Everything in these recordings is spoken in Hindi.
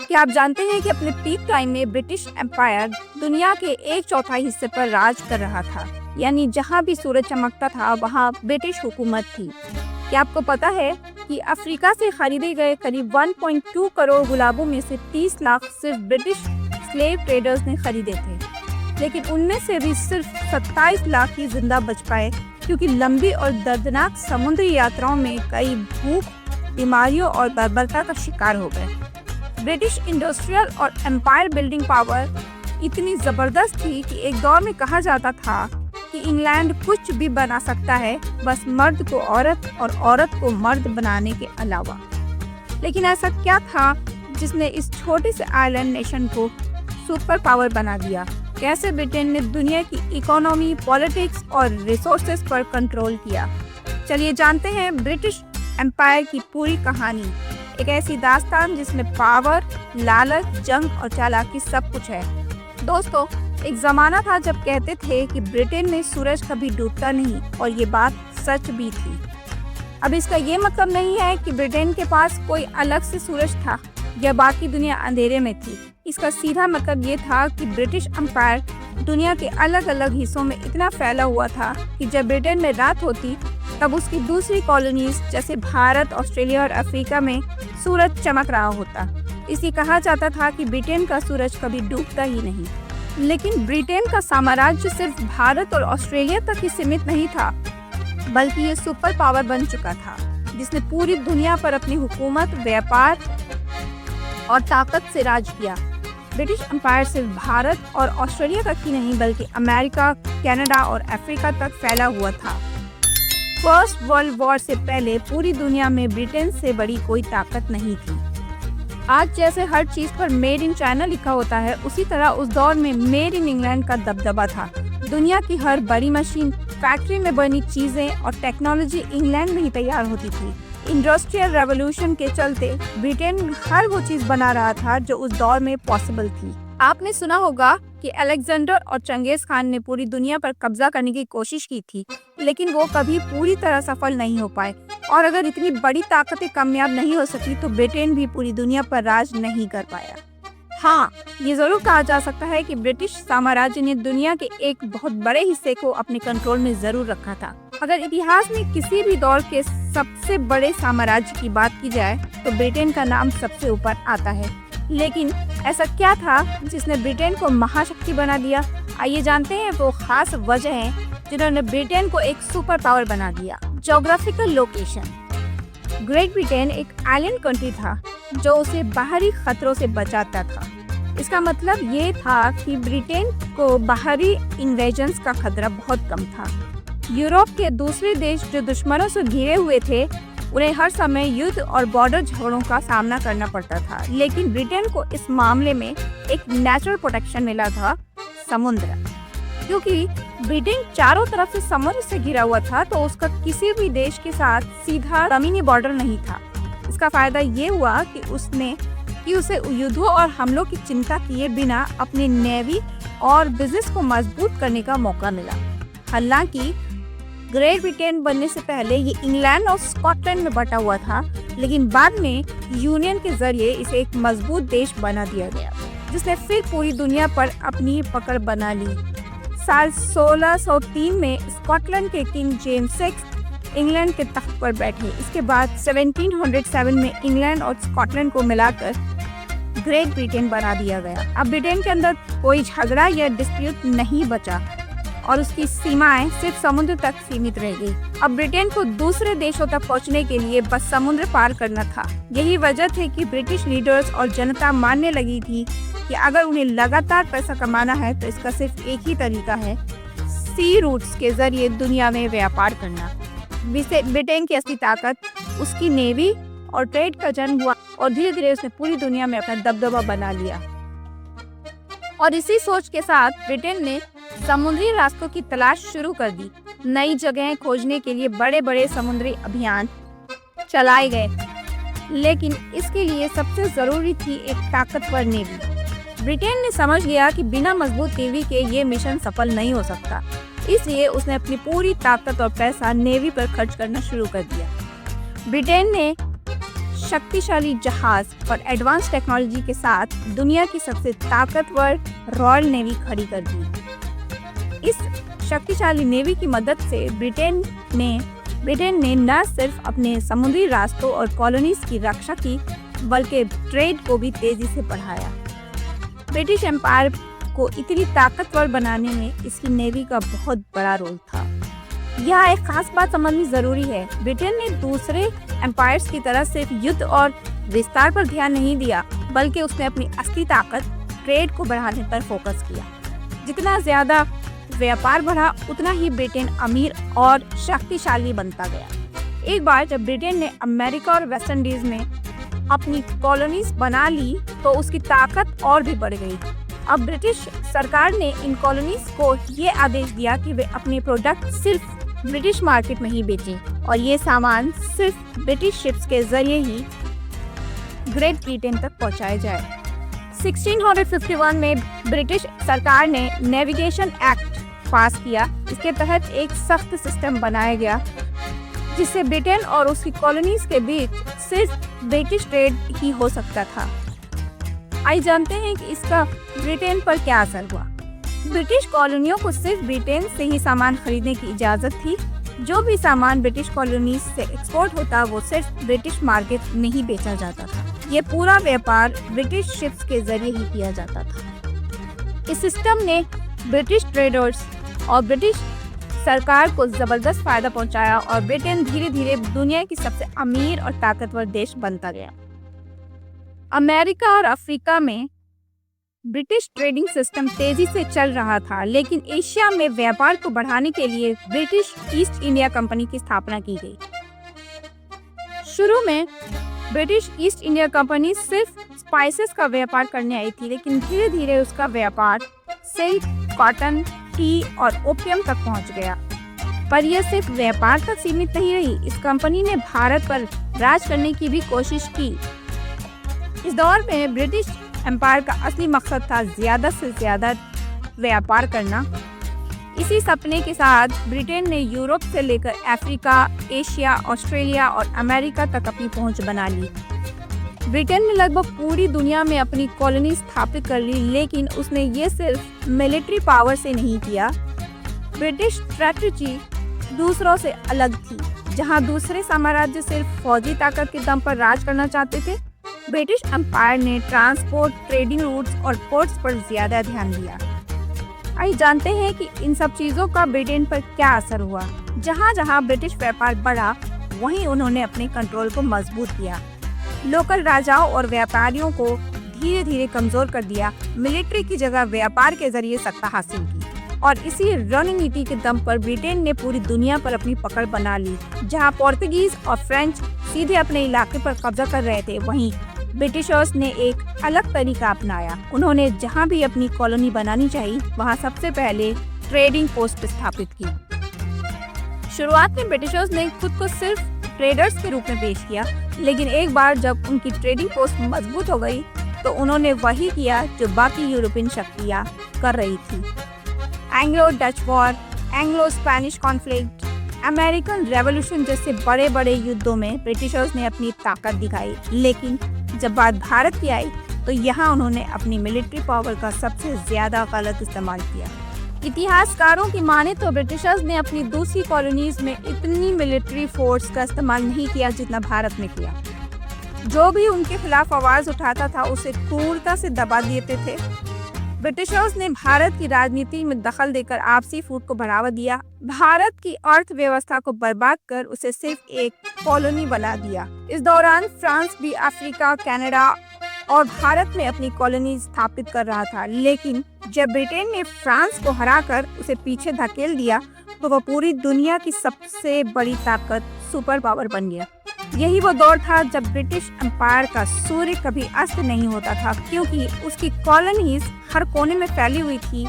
क्या आप जानते हैं कि अपने पीक टाइम में ब्रिटिश एम्पायर दुनिया के 1/4 हिस्से पर राज कर रहा था, यानी जहां भी सूरज चमकता था वहां ब्रिटिश हुकूमत थी। क्या आपको पता है कि अफ्रीका से खरीदे गए करीब 1.2 करोड़ गुलाबों में से 30 लाख सिर्फ ब्रिटिश स्लेव ट्रेडर्स ने खरीदे थे, लेकिन उनमें से भी सिर्फ 27 लाख ही जिंदा बच पाए, क्योंकि लंबी और दर्दनाक समुद्री यात्राओं में कई भूख, बीमारियों और बर्बरता का शिकार हो गए। ब्रिटिश इंडस्ट्रियल और एम्पायर बिल्डिंग पावर इतनी जबरदस्त थी कि एक दौर में कहा जाता था कि इंग्लैंड कुछ भी बना सकता है, बस मर्द को औरत और औरत को मर्द बनाने के अलावा। लेकिन ऐसा क्या था जिसने इस छोटे से आइलैंड नेशन को सुपर पावर बना दिया? कैसे ब्रिटेन ने दुनिया की इकोनॉमी, पॉलिटिक्स और रिसोर्सेज पर कंट्रोल किया? चलिए जानते हैं ब्रिटिश एम्पायर की पूरी कहानी। एक ऐसी दास्तान जिसमें पावर, लालच, जंग और चालाकी सब कुछ है। दोस्तों, एक जमाना था जब कहते थे कि ब्रिटेन में सूरज कभी डूबता नहीं, और ये बात सच भी थी। अब इसका ये मतलब नहीं है कि ब्रिटेन के पास कोई अलग से सूरज था या बाकी दुनिया अंधेरे में थी। इसका सीधा मतलब ये था कि ब्रिटिश एम्पायर दुनिया के अलग अलग हिस्सों में इतना फैला हुआ था कि जब ब्रिटेन में रात होती तब उसकी दूसरी कॉलोनीज जैसे भारत, ऑस्ट्रेलिया और अफ्रीका में सूरज चमक रहा होता। इसे कहा जाता था कि ब्रिटेन का सूरज कभी डूबता ही नहीं। लेकिन ब्रिटेन का साम्राज्य सिर्फ भारत और ऑस्ट्रेलिया तक ही सीमित नहीं था, बल्कि ये सुपर पावर बन चुका था, जिसने पूरी दुनिया पर अपनी हुकूमत, व्यापार और ताकत से राज किया। ब्रिटिश एम्पायर सिर्फ भारत और ऑस्ट्रेलिया तक ही नहीं, बल्कि अमेरिका, कनाडा और अफ्रीका तक फैला हुआ था। फर्स्ट वर्ल्ड वॉर से पहले पूरी दुनिया में ब्रिटेन से बड़ी कोई ताकत नहीं थी। आज जैसे हर चीज पर मेड इन चाइना लिखा होता है, उसी तरह उस दौर में मेड इन इंग्लैंड का दबदबा था। दुनिया की हर बड़ी मशीन, फैक्ट्री में बनी चीजें और टेक्नोलॉजी इंग्लैंड में ही तैयार होती थी। इंडस्ट्रियल रेवोल्यूशन के चलते ब्रिटेन हर वो चीज बना रहा था जो उस दौर में पॉसिबल थी। आपने सुना होगा कि अलेक्जेंडर और चंगेज खान ने पूरी दुनिया पर कब्जा करने की कोशिश की थी, लेकिन वो कभी पूरी तरह सफल नहीं हो पाए। और अगर इतनी बड़ी ताकतें कामयाब नहीं हो सकी तो ब्रिटेन भी पूरी दुनिया पर राज नहीं कर पाया। हाँ, ये जरूर कहा जा सकता है कि ब्रिटिश साम्राज्य ने दुनिया के एक बहुत बड़े हिस्से को अपने कंट्रोल में जरूर रखा था। अगर इतिहास में किसी भी दौर के सबसे बड़े साम्राज्य की बात की जाए तो ब्रिटेन का नाम सबसे ऊपर आता है। लेकिन ऐसा क्या था जिसने ब्रिटेन को महाशक्ति बना दिया? आइए जानते हैं वो खास वजह है जिन्होंने ब्रिटेन को एक सुपर पावर बना दिया। Geographical location. ग्रेट ब्रिटेन एक आइलैंड कंट्री था जो उसे बाहरी खतरों से बचाता था। इसका मतलब ये था कि ब्रिटेन को बाहरी इन्वेजन्स का खतरा बहुत कम था। यूरोप के दूसरे देश जो दुश्मनों से घिरे हुए थे, उन्हें हर समय युद्ध और बॉर्डर झगड़ों का सामना करना पड़ता था। लेकिन ब्रिटेन को इस मामले में एक नेचुरल प्रोटेक्शन मिला था, समुद्र। क्योंकि ब्रिटेन चारों तरफ से समुद्र से घिरा हुआ था, तो उसका किसी भी देश के साथ सीधा जमीनी बॉर्डर नहीं था। इसका फायदा ये हुआ कि उसे युद्धों और हमलों की चिंता किए बिना अपनी नेवी और बिजनेस को मजबूत करने का मौका मिला। हालांकि ग्रेट ब्रिटेन बनने से पहले ये इंग्लैंड और स्कॉटलैंड में बटा हुआ था, लेकिन बाद में यूनियन के जरिए इसे एक मजबूत देश बना दिया गया, जिसने फिर पूरी दुनिया पर अपनी पकड़ बना ली। साल 1603 में स्कॉटलैंड के किंग जेम्स VI इंग्लैंड के तख्त पर बैठे। इसके बाद 1707 में इंग्लैंड और स्कॉटलैंड को मिलाकर ग्रेट ब्रिटेन बना दिया गया। अब ब्रिटेन के अंदर कोई झगड़ा या डिस्प्यूट नहीं बचा और उसकी सीमाएं सिर्फ समुद्र तक सीमित रह गई। अब ब्रिटेन को दूसरे देशों तक पहुंचने के लिए बस समुद्र पार करना था। यही वजह थी कि ब्रिटिश लीडर्स और जनता मानने लगी थी कि अगर उन्हें लगातार पैसा कमाना है तो इसका सिर्फ एक ही तरीका है, सी रूट्स के जरिए दुनिया में व्यापार करना। ब्रिटेन की असली ताकत उसकी नेवी और ट्रेड का जन्म हुआ और धीरे धीरे उसने पूरी दुनिया में अपना दबदबा बना लिया। और इसी सोच के साथ ब्रिटेन ने समुद्री रास्तों की तलाश शुरू कर दी। नई जगहें खोजने के लिए बड़े बड़े समुद्री अभियान चलाए गए, लेकिन इसके लिए सबसे जरूरी थी एक ताकतवर नेवी। ब्रिटेन ने समझ लिया कि बिना मजबूत नेवी के ये मिशन सफल नहीं हो सकता, इसलिए उसने अपनी पूरी ताकत और पैसा नेवी पर खर्च करना शुरू कर दिया। ब्रिटेन ने शक्तिशाली जहाज और एडवांस टेक्नोलॉजी के साथ दुनिया की सबसे ताकतवर रॉयल नेवी खड़ी कर दी। इस शक्तिशाली नेवी की मदद से ब्रिटेन ने न सिर्फ अपने समुद्री रास्तों और कॉलोनीज की रक्षा की, बल्कि ट्रेड को भी तेजी से बढ़ाया। ब्रिटिश एम्पायर को इतनी ताकतवर बनाने में इसकी नेवी का बहुत बड़ा रोल था। यहाँ एक खास बात समझनी जरूरी है, ब्रिटेन ने दूसरे एम्पायर्स की तरह सिर्फ युद्ध और विस्तार पर ध्यान नहीं दिया, बल्कि उसने अपनी असली ताकत ट्रेड को बढ़ाने पर फोकस किया। जितना ज्यादा व्यापार बढ़ा, उतना ही ब्रिटेन अमीर और शक्तिशाली बनता गया। एक बार जब ब्रिटेन ने अमेरिका और वेस्ट इंडीज में अपनी कॉलोनीज बना ली, तो उसकी ताकत और भी बढ़ गई। अब ब्रिटिश सरकार ने इन कॉलोनीज को ये आदेश दिया कि वे अपने प्रोडक्ट सिर्फ ब्रिटिश मार्केट में ही बेचें और ये सामान सिर्फ ब्रिटिश शिप्स के जरिए ही ग्रेट ब्रिटेन तक पहुंचाया जाए। 1651 में ब्रिटिश सरकार ने नेविगेशन एक्ट पास किया। इसके तहत एक सख्त सिस्टम बनाया गया जिससे ब्रिटेन और उसकी कॉलोनीज के बीच सिर्फ ब्रिटिश ट्रेड ही हो सकता था। आइए जानते हैं कि इसका ब्रिटेन पर क्या असर हुआ। ब्रिटिश कॉलोनियों को सिर्फ ब्रिटेन से ही सामान खरीदने की इजाजत थी। जो भी सामान ब्रिटिश कॉलोनीज से एक्सपोर्ट होता वो सिर्फ ब्रिटिश मार्केट में ही बेचा जाता था। ये पूरा व्यापार ब्रिटिश शिप्स के जरिए ही किया जाता था। इस सिस्टम ने ब्रिटिश ट्रेडर्स और ब्रिटिश सरकार को जबरदस्त फायदा पहुंचाया और ब्रिटेन धीरे धीरे दुनिया की सबसे अमीर और ताकतवर देश बनता गया। अमेरिका और अफ्रीका में ब्रिटिश ट्रेडिंग सिस्टम तेजी से चल रहा था, लेकिन एशिया में व्यापार को बढ़ाने के लिए ब्रिटिश ईस्ट इंडिया कंपनी की स्थापना की गई। शुरू में ब्रिटिश ईस्ट इंडिया कंपनी सिर्फ स्पाइसेस का व्यापार करने आई थी, लेकिन धीरे धीरे उसका व्यापार सिल्क, कॉटन, टी और ओपियम तक पहुंच गया। पर यह सिर्फ व्यापार तक सीमित नहीं रही। इस कंपनी ने भारत पर राज करने की भी कोशिश की। इस दौर में ब्रिटिश एम्पायर का असली मकसद था ज्यादा से ज्यादा व्यापार करना। इसी सपने के साथ ब्रिटेन ने यूरोप से लेकर अफ्रीका, एशिया, ऑस्ट्रेलिया और अमेरिका तक अपनी पहुंच बना ली। ब्रिटेन ने लगभग पूरी दुनिया में अपनी कॉलोनी स्थापित कर ली, लेकिन उसने ये सिर्फ मिलिट्री पावर से नहीं किया। ब्रिटिश स्ट्रैटेजी दूसरों से अलग थी। जहां दूसरे साम्राज्य सिर्फ फौजी ताकत के दम पर राज करना चाहते थे, ब्रिटिश एम्पायर ने ट्रांसपोर्ट, ट्रेडिंग रूट्स और पोर्ट्स पर ज्यादा ध्यान दिया। आइए जानते हैं कि इन सब चीजों का ब्रिटेन पर क्या असर हुआ। जहां जहां ब्रिटिश व्यापार बढ़ा, वहीं उन्होंने अपने कंट्रोल को मजबूत किया। लोकल राजाओं और व्यापारियों को धीरे धीरे कमजोर कर दिया। मिलिट्री की जगह व्यापार के जरिए सत्ता हासिल की और इसी रणनीति के दम पर ब्रिटेन ने पूरी दुनिया पर अपनी पकड़ बना ली। जहां पोर्तुगीज और फ्रेंच सीधे अपने इलाके पर कब्जा कर रहे थे, वहीं ब्रिटिशर्स ने एक अलग तरीका अपनाया। उन्होंने जहां भी अपनी कॉलोनी बनानी चाहिए, वहां सबसे पहले ट्रेडिंग पोस्ट स्थापित की। शुरुआत में ब्रिटिशर्स ने खुद को सिर्फ ट्रेडर्स के रूप में पेश किया, लेकिन एक बार जब उनकी ट्रेडिंग पोस्ट मजबूत हो गई, तो उन्होंने वही किया जो बाकी यूरोपियन शक्तियां कर रही थी। Anglo Dutch war, Anglo Spanish conflict, American revolution जैसे बड़े बड़े युद्धों में ब्रिटिशर्स ने अपनी ताकत दिखाई। लेकिन जब बात भारत की आई, तो यहाँ उन्होंने अपनी मिलिट्री पावर का सबसे ज्यादा गलत इस्तेमाल किया। इतिहासकारों की माने तो ब्रिटिशर्स ने अपनी दूसरी कॉलोनीज में इतनी मिलिट्री फोर्स का इस्तेमाल नहीं किया जितना भारत में किया। जो भी उनके खिलाफ आवाज उठाता था, उसे क्रूरता से दबा देते थे। ब्रिटिशर्स ने भारत की राजनीति में दखल देकर आपसी फूट को बढ़ावा दिया। भारत की अर्थव्यवस्था को बर्बाद कर उसे सिर्फ एक कॉलोनी बना दिया। इस दौरान फ्रांस भी अफ्रीका, कनाडा और भारत में अपनी कॉलोनी स्थापित कर रहा था, लेकिन जब ब्रिटेन ने फ्रांस को हराकर उसे पीछे धकेल दिया, तो वह पूरी दुनिया की सबसे बड़ी ताकत, सुपर पावर बन गया। यही वो दौर था जब ब्रिटिश एम्पायर का सूर्य कभी अस्त नहीं होता था, क्योंकि उसकी कॉलोनीज हर कोने में फैली हुई थी।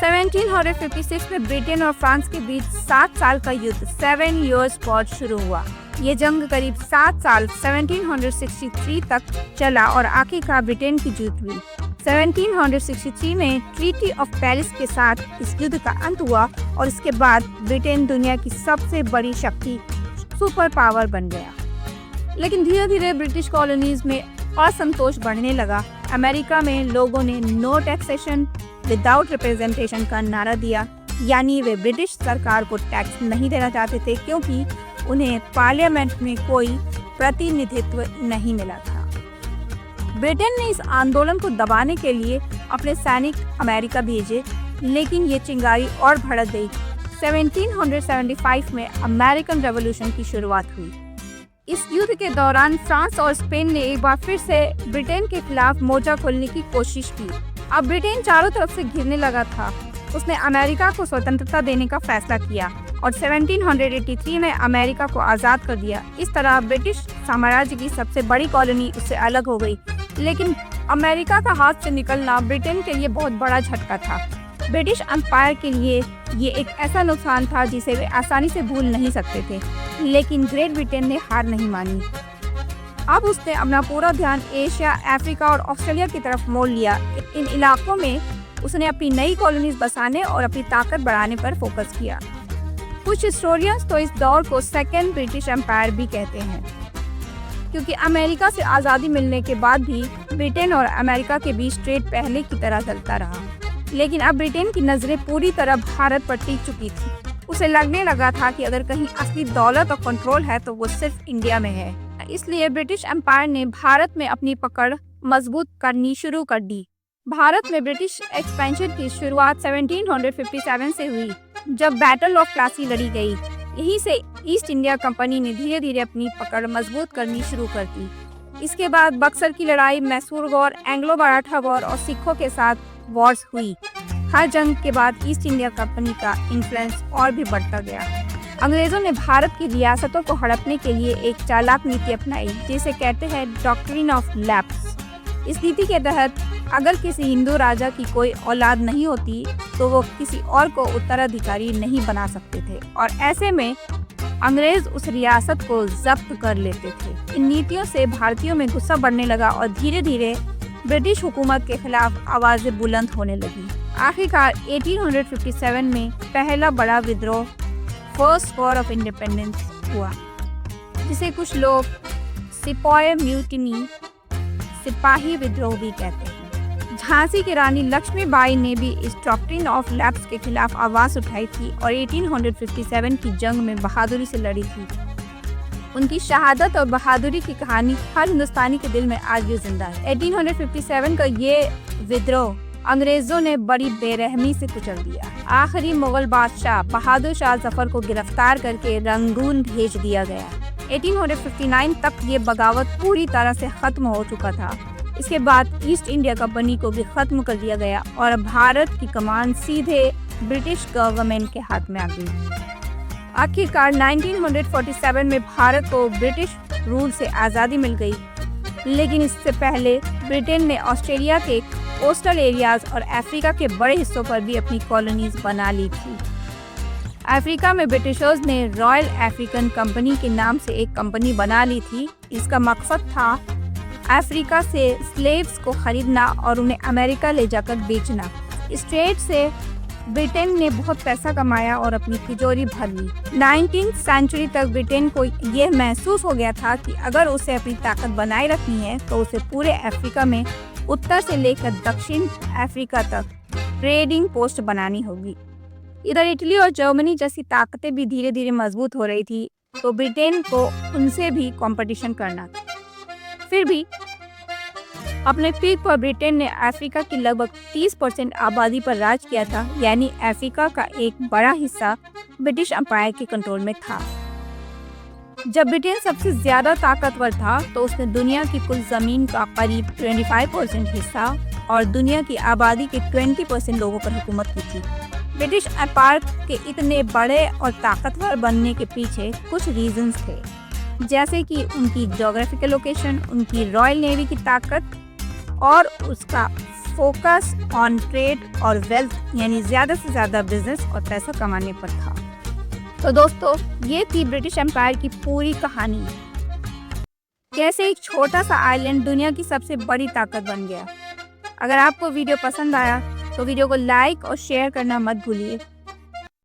1756 में ब्रिटेन और फ्रांस के बीच 7 साल का युद्ध 7 Years War शुरू हुआ। ये जंग करीब 7 साल 1763 तक चला और आखिरकार ब्रिटेन की जीत हुई। 1763 में ट्रीटी ऑफ पेरिस के साथ इस युद्ध का अंत हुआ और इसके बाद ब्रिटेन दुनिया की सबसे बड़ी शक्ति, सुपर पावर बन गया। लेकिन धीरे धीरे ब्रिटिश कॉलोनीज में असंतोष बढ़ने लगा। अमेरिका में लोगों ने नो टैक्सेशन विदाउट रिप्रेजेंटेशन का नारा दिया, यानी वे ब्रिटिश सरकार को टैक्स नहीं देना चाहते थे क्योंकि उन्हें पार्लियामेंट में कोई प्रतिनिधित्व नहीं मिला था। ब्रिटेन ने इस आंदोलन को दबाने के लिए अपने सैनिक अमेरिका भेजे, लेकिन ये चिंगारी और भड़क गई। 1775 में अमेरिकन रेवोल्यूशन की शुरुआत हुई। इस युद्ध के दौरान फ्रांस और स्पेन ने एक बार फिर से ब्रिटेन के खिलाफ मोर्चा खोलने की कोशिश की। अब ब्रिटेन चारों तरफ से घिरने लगा था। उसने अमेरिका को स्वतंत्रता देने का फैसला किया और 1783 में अमेरिका को आज़ाद कर दिया। इस तरह ब्रिटिश साम्राज्य की सबसे बड़ी कॉलोनी उससे अलग हो गई। लेकिन अमेरिका का हाथ से निकलना ब्रिटेन के लिए बहुत बड़ा झटका था। ब्रिटिश एम्पायर के लिए ये एक ऐसा नुकसान था जिसे वे आसानी से भूल नहीं सकते थे। लेकिन ग्रेट ब्रिटेन ने हार नहीं मानी। अब उसने अपना पूरा ध्यान एशिया, अफ्रीका और ऑस्ट्रेलिया की तरफ मोड़ लिया। इन इलाकों में उसने अपनी नई कॉलोनीज बसाने और अपनी ताकत बढ़ाने पर फोकस किया। कुछ हिस्टोरियंस तो इस दौर को सेकेंड ब्रिटिश एम्पायर भी कहते हैं, क्योंकि अमेरिका से आज़ादी मिलने के बाद भी ब्रिटेन और अमेरिका के बीच ट्रेड पहले की तरह चलता रहा। लेकिन अब ब्रिटेन की नज़रें पूरी तरह भारत पर टिक चुकी थी। उसे लगने लगा था कि अगर कहीं असली दौलत और कंट्रोल है तो वो सिर्फ इंडिया में है। इसलिए ब्रिटिश एम्पायर ने भारत में अपनी पकड़ मजबूत करनी शुरू कर दी। भारत में ब्रिटिश एक्सपेंशन की शुरुआत 1757 से हुई, जब बैटल ऑफ प्लासी लड़ी गई। यहीं से ईस्ट इंडिया कंपनी ने धीरे धीरे अपनी पकड़ मजबूत करनी शुरू कर दी। इसके बाद बक्सर की लड़ाई, Mysore war, Anglo Maratha war और सिखों के साथ वॉर्स हुई। हर जंग के बाद ईस्ट इंडिया कंपनी का इन्फ्लुएंस और भी बढ़ता गया। अंग्रेजों ने भारत की रियासतों को हड़पने के लिए एक चालाक नीति अपनाई, जिसे कहते हैं डॉक्ट्रिन ऑफ लैप्स। इस नीति के तहत अगर किसी हिंदू राजा की कोई औलाद नहीं होती तो वो किसी और को उत्तराधिकारी नहीं बना सकते थे, और ऐसे में अंग्रेज उस रियासत को जब्त कर लेते थे। इन नीतियों से भारतीयों में गुस्सा बढ़ने लगा और धीरे धीरे ब्रिटिश हुकूमत के खिलाफ आवाजें बुलंद होने लगी। आखिरकार 1857 में पहला बड़ा विद्रोह, फर्स्ट वॉर ऑफ इंडिपेंडेंस हुआ, जिसे कुछ लोग सिपाही म्यूटिनी, सिपाही विद्रोह भी कहते हैं। झांसी की रानी लक्ष्मीबाई ने भी इस डॉक्ट्रिन ऑफ लैप्स के खिलाफ आवाज उठाई थी और 1857 की जंग में बहादुरी से लड़ी थी। उनकी शहादत और बहादुरी की कहानी हर हिंदुस्तानी के दिल में आज भी जिंदा है। 1857 का ये विद्रोह अंग्रेजों ने बड़ी बेरहमी से कुचल दिया। आखिरी मुगल बादशाह बहादुर शाह जफर को गिरफ्तार करके रंगून भेज दिया गया। 1859 तक ये बगावत पूरी तरह से खत्म हो चुका था। इसके बाद ईस्ट इंडिया कंपनी को भी खत्म कर दिया गया और भारत की कमान सीधे ब्रिटिश गवर्नमेंट के हाथ में आ गई। आखिरकार 1947 में भारत को ब्रिटिश रूल से आज़ादी मिल गई, लेकिन इससे पहले ब्रिटेन ने ऑस्ट्रेलिया के कोस्टल एरियाज और अफ्रीका के बड़े हिस्सों पर भी अपनी कॉलोनीज बना ली थी। अफ्रीका में ब्रिटिशर्स ने रॉयल अफ्रीकन कंपनी के नाम से एक कंपनी बना ली थी। इसका मकसद था अफ्रीका से स्लेव्स को खरीदना और उन्हें अमेरिका ले जाकर बेचना। इस ट्रेड से ब्रिटेन ने बहुत पैसा कमाया और अपनी तिजोरी भर ली। 19वीं सेंचुरी तक ब्रिटेन को यह महसूस हो गया था कि अगर उसे अपनी ताकत बनाए रखनी है तो उसे पूरे अफ्रीका में उत्तर से लेकर दक्षिण अफ्रीका तक ट्रेडिंग पोस्ट बनानी होगी। इधर इटली और जर्मनी जैसी ताकतें भी धीरे धीरे मजबूत हो रही थी, तो ब्रिटेन को उनसे भी कंपटीशन करना था। फिर भी अपने पीक पर ब्रिटेन ने अफ्रीका की लगभग 30% आबादी पर राज किया था, यानी अफ्रीका का एक बड़ा हिस्सा ब्रिटिश एम्पायर के कंट्रोल में था। जब ब्रिटेन सबसे ज्यादा ताकतवर था तो उसने दुनिया की कुल जमीन का करीब 25% हिस्सा और दुनिया की आबादी के 20% लोगों पर हुकूमत की थी। ब्रिटिश एम्पायर के इतने बड़े और ताकतवर बनने के पीछे कुछ रीजंस थे, जैसे कि उनकी ज्योग्राफिकल लोकेशन, उनकी रॉयल नेवी की ताकत और उसका फोकस ऑन ट्रेड और वेल्थ, यानी ज़्यादा से ज़्यादा बिजनेस और पैसा कमाने पर था। तो दोस्तों, ये थी ब्रिटिश एम्पायर की पूरी कहानी, कैसे एक छोटा सा आइलैंड दुनिया की सबसे बड़ी ताकत बन गया। अगर आपको वीडियो पसंद आया तो वीडियो को लाइक और शेयर करना मत भूलिए।